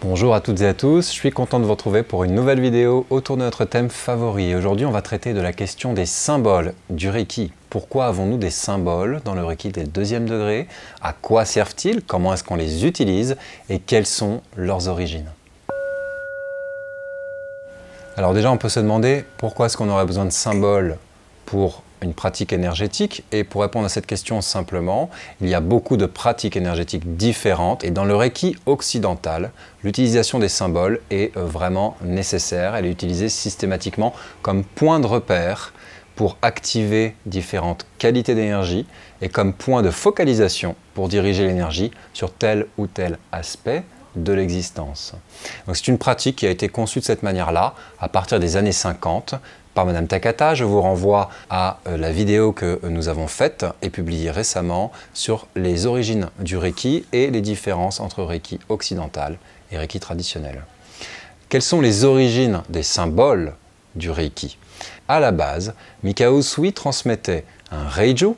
Bonjour à toutes et à tous, je suis content de vous retrouver pour une nouvelle vidéo autour de notre thème favori. Aujourd'hui, on va traiter de la question des symboles du Reiki. Pourquoi avons-nous des symboles dans le Reiki des deuxième degré? À quoi servent-ils? Comment est-ce qu'on les utilise? Et quelles sont leurs origines? Alors déjà, on peut se demander pourquoi est-ce qu'on aurait besoin de symboles pour une pratique énergétique, et pour répondre à cette question simplement, il y a beaucoup de pratiques énergétiques différentes et dans le Reiki occidental, l'utilisation des symboles est vraiment nécessaire. Elle est utilisée systématiquement comme point de repère pour activer différentes qualités d'énergie et comme point de focalisation pour diriger l'énergie sur tel ou tel aspect de l'existence. Donc c'est une pratique qui a été conçue de cette manière-là à partir des années 50 par Madame Takata. Je vous renvoie à la vidéo que nous avons faite et publiée récemment sur les origines du Reiki et les différences entre Reiki occidental et Reiki traditionnel. Quelles sont les origines des symboles du Reiki? À la base, Mikao Usui transmettait un Reiju,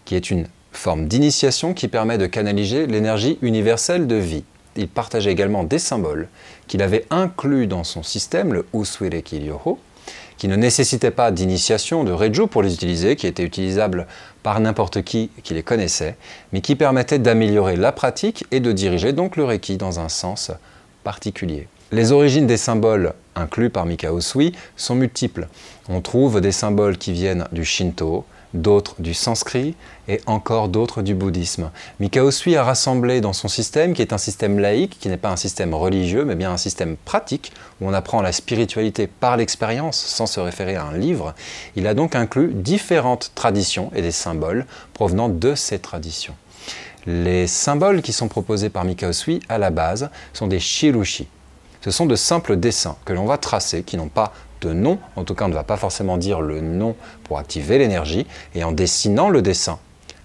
qui est une forme d'initiation qui permet de canaliser l'énergie universelle de vie. Il partageait également des symboles qu'il avait inclus dans son système, le Usui Reiki Ryoho, qui ne nécessitaient pas d'initiation de Reiju pour les utiliser, qui étaient utilisables par n'importe qui les connaissait, mais qui permettaient d'améliorer la pratique et de diriger donc le Reiki dans un sens particulier. Les origines des symboles inclus par Mikao Usui sont multiples. On trouve des symboles qui viennent du Shinto, d'autres du sanskrit et encore d'autres du bouddhisme. Mikao Usui a rassemblé dans son système, qui est un système laïque, qui n'est pas un système religieux, mais bien un système pratique, où on apprend la spiritualité par l'expérience, sans se référer à un livre. Il a donc inclus différentes traditions et des symboles provenant de ces traditions. Les symboles qui sont proposés par Mikao Usui, à la base, sont des shirushi. Ce sont de simples dessins que l'on va tracer, qui n'ont pas de nom, en tout cas on ne va pas forcément dire le nom pour activer l'énergie, et en dessinant le dessin,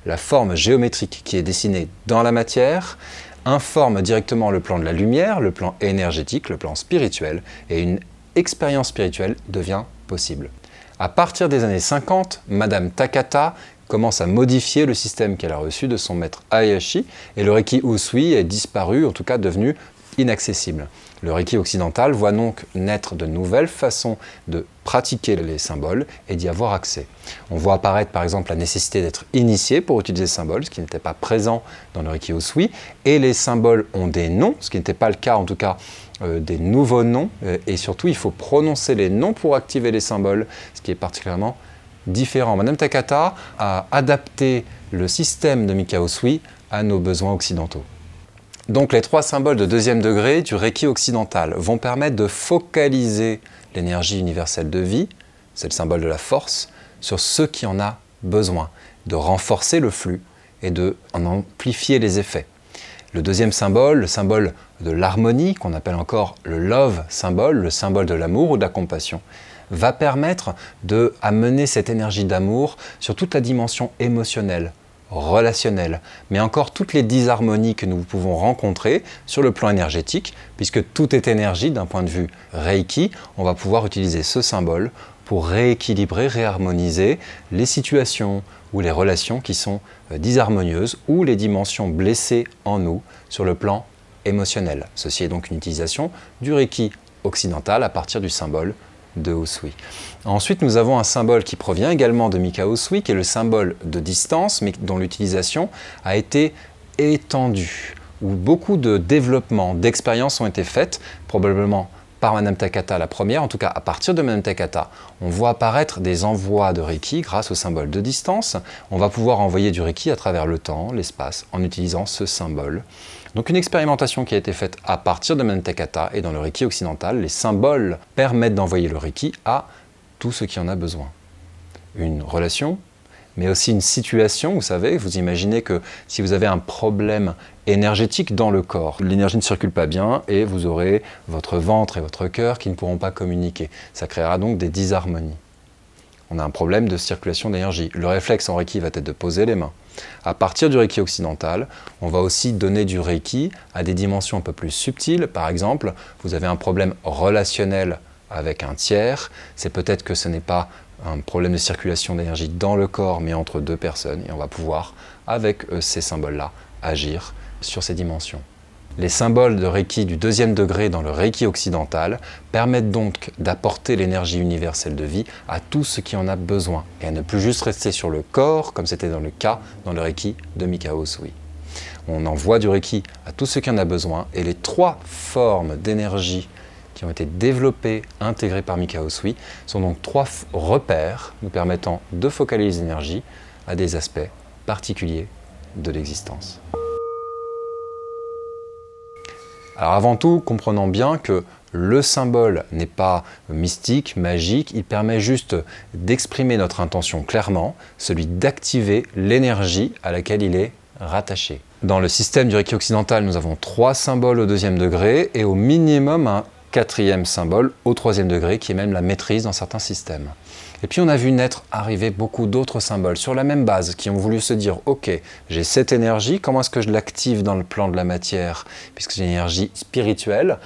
la forme géométrique qui est dessinée dans la matière informe directement le plan de la lumière, le plan énergétique, le plan spirituel, et une expérience spirituelle devient possible. À partir des années 50, Madame Takata commence à modifier le système qu'elle a reçu de son maître Hayashi, et le Reiki Usui est disparu, en tout cas devenu inaccessible. Le Reiki occidental voit donc naître de nouvelles façons de pratiquer les symboles et d'y avoir accès. On voit apparaître par exemple la nécessité d'être initié pour utiliser ces symboles, ce qui n'était pas présent dans le Reiki Usui, et les symboles ont des noms, ce qui n'était pas le cas en tout cas des nouveaux noms, et surtout il faut prononcer les noms pour activer les symboles, ce qui est particulièrement différent. Madame Takata a adapté le système de Mikao Usui à nos besoins occidentaux. Donc les trois symboles de deuxième degré du Reiki occidental vont permettre de focaliser l'énergie universelle de vie, c'est le symbole de la force, sur ce qui en a besoin, de renforcer le flux et de en amplifier les effets. Le deuxième symbole, le symbole de l'harmonie, qu'on appelle encore le love symbole, le symbole de l'amour ou de la compassion, va permettre d'amener cette énergie d'amour sur toute la dimension émotionnelle, relationnel, mais encore toutes les disharmonies que nous pouvons rencontrer sur le plan énergétique, puisque tout est énergie d'un point de vue Reiki, on va pouvoir utiliser ce symbole pour rééquilibrer, réharmoniser les situations ou les relations qui sont disharmonieuses ou les dimensions blessées en nous sur le plan émotionnel. Ceci est donc une utilisation du Reiki occidental à partir du symbole de Usui. Ensuite, nous avons un symbole qui provient également de Mikao Usui, qui est le symbole de distance, mais dont l'utilisation a été étendue, où beaucoup de développement, d'expériences ont été faites, probablement par Madame Takata la première, en tout cas à partir de Madame Takata, on voit apparaître des envois de Reiki grâce au symbole de distance. On va pouvoir envoyer du Reiki à travers le temps, l'espace, en utilisant ce symbole. Donc une expérimentation qui a été faite à partir de Madame Takata, et dans le Reiki occidental, les symboles permettent d'envoyer le Reiki à tout ce qui en a besoin. Une relation, mais aussi une situation, vous savez, vous imaginez que si vous avez un problème énergétique dans le corps, l'énergie ne circule pas bien et vous aurez votre ventre et votre cœur qui ne pourront pas communiquer. Ça créera donc des disharmonies. On a un problème de circulation d'énergie. Le réflexe en Reiki va être de poser les mains. À partir du Reiki occidental, on va aussi donner du Reiki à des dimensions un peu plus subtiles. Par exemple, vous avez un problème relationnel avec un tiers, c'est peut-être que ce n'est pas un problème de circulation d'énergie dans le corps, mais entre deux personnes, et on va pouvoir, avec ces symboles-là, agir sur ces dimensions. Les symboles de Reiki du deuxième degré dans le Reiki occidental permettent donc d'apporter l'énergie universelle de vie à tout ce qui en a besoin et à ne plus juste rester sur le corps comme c'était dans le cas dans le Reiki de Mikao Usui. On envoie du Reiki à tout ce qui en a besoin et les 3 formes d'énergie qui ont été développées, intégrées par Mikao Usui sont donc 3 repères nous permettant de focaliser l'énergie à des aspects particuliers de l'existence. Alors avant tout, comprenons bien que le symbole n'est pas mystique, magique, il permet juste d'exprimer notre intention clairement, celui d'activer l'énergie à laquelle il est rattaché. Dans le système du Reiki occidental, nous avons 3 symboles au deuxième degré et au minimum un 4e symbole au 3e degré qui est même la maîtrise dans certains systèmes. Et puis on a vu naître arriver beaucoup d'autres symboles sur la même base qui ont voulu se dire « Ok, j'ai cette énergie, comment est-ce que je l'active dans le plan de la matière ?» Puisque c'est une énergie spirituelle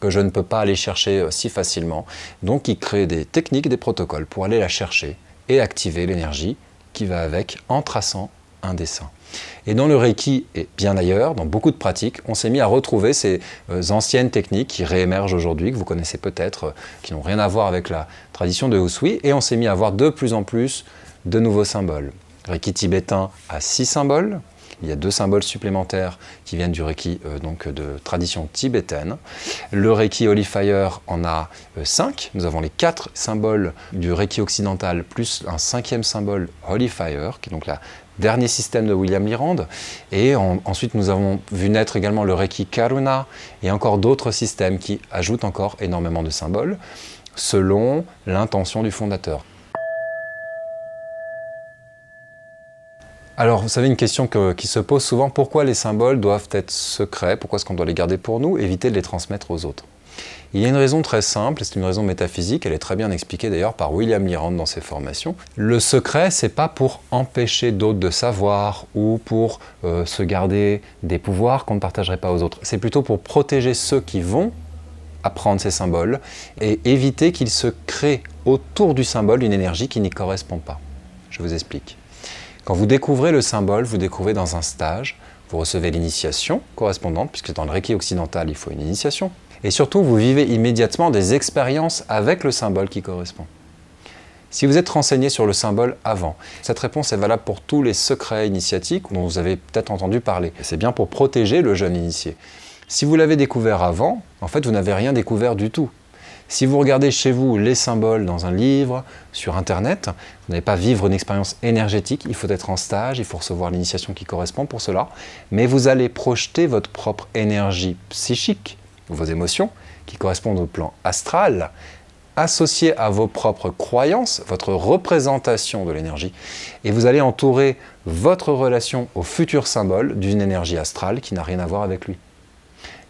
que je ne peux pas aller chercher si facilement. Donc ils créent des techniques, des protocoles pour aller la chercher et activer l'énergie qui va avec en traçant un dessin. Et dans le Reiki et bien ailleurs, dans beaucoup de pratiques, on s'est mis à retrouver ces anciennes techniques qui réémergent aujourd'hui, que vous connaissez peut-être, qui n'ont rien à voir avec la tradition de Usui, et on s'est mis à voir de plus en plus de nouveaux symboles. Le Reiki tibétain a 6 symboles, il y a 2 symboles supplémentaires qui viennent du Reiki donc de tradition tibétaine. Le Reiki Holy Fire en a 5, nous avons les 4 symboles du Reiki occidental, plus un 5e symbole Holy Fire, qui est donc la dernier système de William Lyrand, et ensuite nous avons vu naître également le Reiki Karuna et encore d'autres systèmes qui ajoutent encore énormément de symboles selon l'intention du fondateur. Alors vous savez une question qui se pose souvent, pourquoi les symboles doivent être secrets, pourquoi est-ce qu'on doit les garder pour nous, éviter de les transmettre aux autres? Il y a une raison très simple, c'est une raison métaphysique, elle est très bien expliquée d'ailleurs par William Lyrand dans ses formations. Le secret, c'est pas pour empêcher d'autres de savoir ou pour se garder des pouvoirs qu'on ne partagerait pas aux autres. C'est plutôt pour protéger ceux qui vont apprendre ces symboles et éviter qu'il se crée autour du symbole une énergie qui n'y correspond pas. Je vous explique. Quand vous découvrez le symbole, vous découvrez dans un stage, vous recevez l'initiation correspondante, puisque dans le Reiki occidental, il faut une initiation. Et surtout, vous vivez immédiatement des expériences avec le symbole qui correspond. Si vous êtes renseigné sur le symbole avant, cette réponse est valable pour tous les secrets initiatiques dont vous avez peut-être entendu parler. C'est bien pour protéger le jeune initié. Si vous l'avez découvert avant, en fait, vous n'avez rien découvert du tout. Si vous regardez chez vous les symboles dans un livre, sur Internet, vous n'allez pas vivre une expérience énergétique, il faut être en stage, il faut recevoir l'initiation qui correspond pour cela, mais vous allez projeter votre propre énergie psychique, vos émotions, qui correspondent au plan astral, associées à vos propres croyances, votre représentation de l'énergie, et vous allez entourer votre relation au futur symbole d'une énergie astrale qui n'a rien à voir avec lui.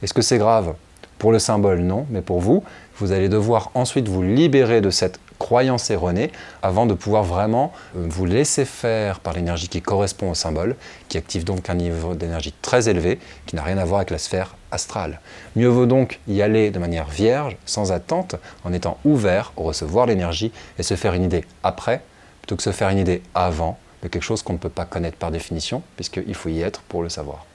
Est-ce que c'est grave? Pour le symbole, non, mais pour vous, vous allez devoir ensuite vous libérer de cette croyance erronée avant de pouvoir vraiment vous laisser faire par l'énergie qui correspond au symbole, qui active donc un niveau d'énergie très élevé, qui n'a rien à voir avec la sphère astrale. Mieux vaut donc y aller de manière vierge, sans attente, en étant ouvert au recevoir l'énergie et se faire une idée après, plutôt que se faire une idée avant de quelque chose qu'on ne peut pas connaître par définition, puisqu'il faut y être pour le savoir.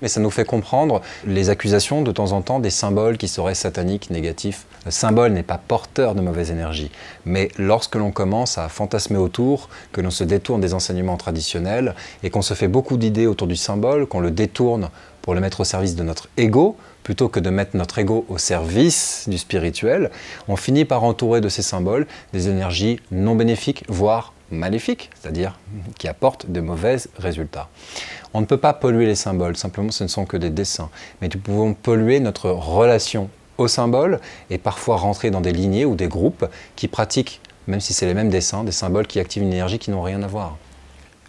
Mais ça nous fait comprendre les accusations de temps en temps des symboles qui seraient sataniques, négatifs. Le symbole n'est pas porteur de mauvaise énergie, mais lorsque l'on commence à fantasmer autour, que l'on se détourne des enseignements traditionnels et qu'on se fait beaucoup d'idées autour du symbole, qu'on le détourne pour le mettre au service de notre ego, plutôt que de mettre notre ego au service du spirituel, on finit par entourer de ces symboles des énergies non bénéfiques, voire maléfiques, c'est-à-dire qui apportent de mauvais résultats. On ne peut pas polluer les symboles, simplement ce ne sont que des dessins, mais nous pouvons polluer notre relation aux symboles et parfois rentrer dans des lignées ou des groupes qui pratiquent, même si c'est les mêmes dessins, des symboles qui activent une énergie qui n'ont rien à voir.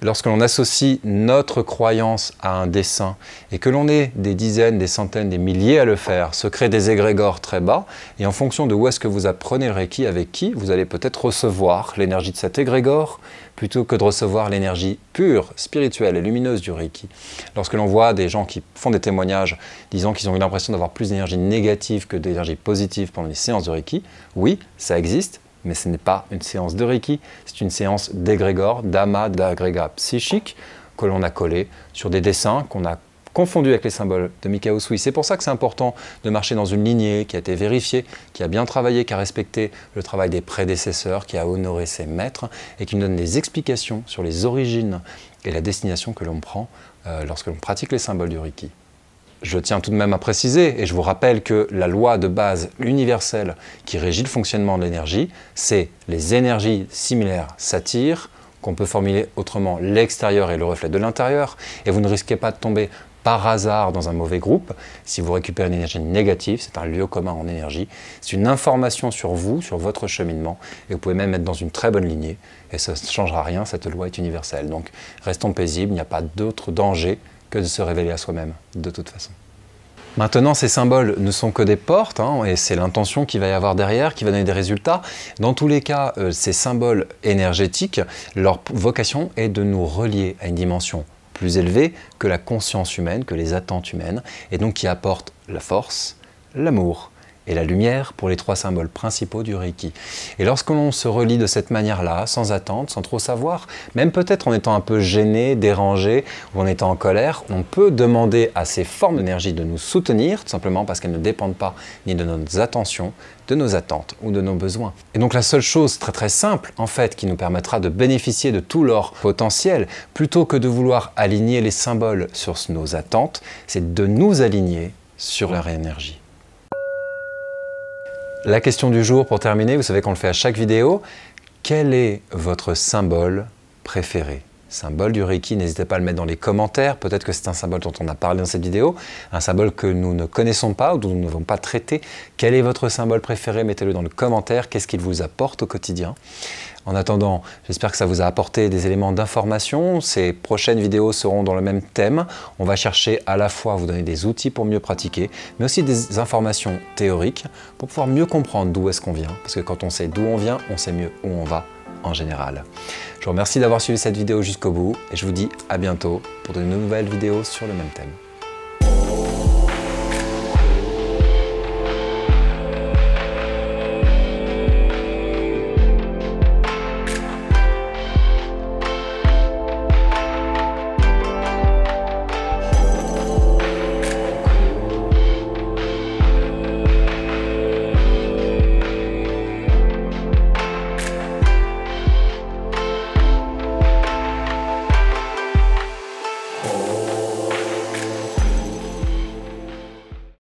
Lorsque l'on associe notre croyance à un dessin et que l'on est des dizaines, des centaines, des milliers à le faire, se créent des égrégores très bas et en fonction de où est-ce que vous apprenez Reiki avec qui, vous allez peut-être recevoir l'énergie de cet égrégore plutôt que de recevoir l'énergie pure, spirituelle et lumineuse du Reiki. Lorsque l'on voit des gens qui font des témoignages disant qu'ils ont eu l'impression d'avoir plus d'énergie négative que d'énergie positive pendant les séances de Reiki, oui, ça existe. Mais ce n'est pas une séance de Reiki, c'est une séance d'égrégore, d'amas, d'agrégats psychiques que l'on a collés sur des dessins qu'on a confondus avec les symboles de Mikao Usui. C'est pour ça que c'est important de marcher dans une lignée qui a été vérifiée, qui a bien travaillé, qui a respecté le travail des prédécesseurs, qui a honoré ses maîtres et qui nous donne des explications sur les origines et la destination que l'on prend lorsque l'on pratique les symboles du Reiki. Je tiens tout de même à préciser, et je vous rappelle que la loi de base universelle qui régit le fonctionnement de l'énergie, c'est les énergies similaires s'attirent, qu'on peut formuler autrement, l'extérieur est le reflet de l'intérieur, et vous ne risquez pas de tomber par hasard dans un mauvais groupe. Si vous récupérez une énergie négative, c'est un lieu commun en énergie, c'est une information sur vous, sur votre cheminement, et vous pouvez même être dans une très bonne lignée, et ça ne changera rien, cette loi est universelle. Donc restons paisibles, il n'y a pas d'autre danger que de se révéler à soi-même, de toute façon. Maintenant, ces symboles ne sont que des portes, et c'est l'intention qu'il va y avoir derrière, qui va donner des résultats. Dans tous les cas, ces symboles énergétiques, leur vocation est de nous relier à une dimension plus élevée que la conscience humaine, que les attentes humaines, et donc qui apporte la force, l'amour et la lumière pour les trois symboles principaux du Reiki. Et lorsque l'on se relie de cette manière-là, sans attente, sans trop savoir, même peut-être en étant un peu gêné, dérangé ou en étant en colère, on peut demander à ces formes d'énergie de nous soutenir, tout simplement parce qu'elles ne dépendent pas ni de nos attentions, de nos attentes ou de nos besoins. Et donc la seule chose très très simple, en fait, qui nous permettra de bénéficier de tout leur potentiel, plutôt que de vouloir aligner les symboles sur nos attentes, c'est de nous aligner sur leur énergie. La question du jour pour terminer, vous savez qu'on le fait à chaque vidéo, quel est votre symbole préféré? Symbole du Reiki, n'hésitez pas à le mettre dans les commentaires, peut-être que c'est un symbole dont on a parlé dans cette vidéo, un symbole que nous ne connaissons pas ou dont nous n'avons pas traité. Quel est votre symbole préféré? Mettez-le dans le commentaire, qu'est-ce qu'il vous apporte au quotidien? En attendant, j'espère que ça vous a apporté des éléments d'information. Ces prochaines vidéos seront dans le même thème. On va chercher à la fois à vous donner des outils pour mieux pratiquer, mais aussi des informations théoriques pour pouvoir mieux comprendre d'où est-ce qu'on vient. Parce que quand on sait d'où on vient, on sait mieux où on va en général. Je vous remercie d'avoir suivi cette vidéo jusqu'au bout et je vous dis à bientôt pour de nouvelles vidéos sur le même thème.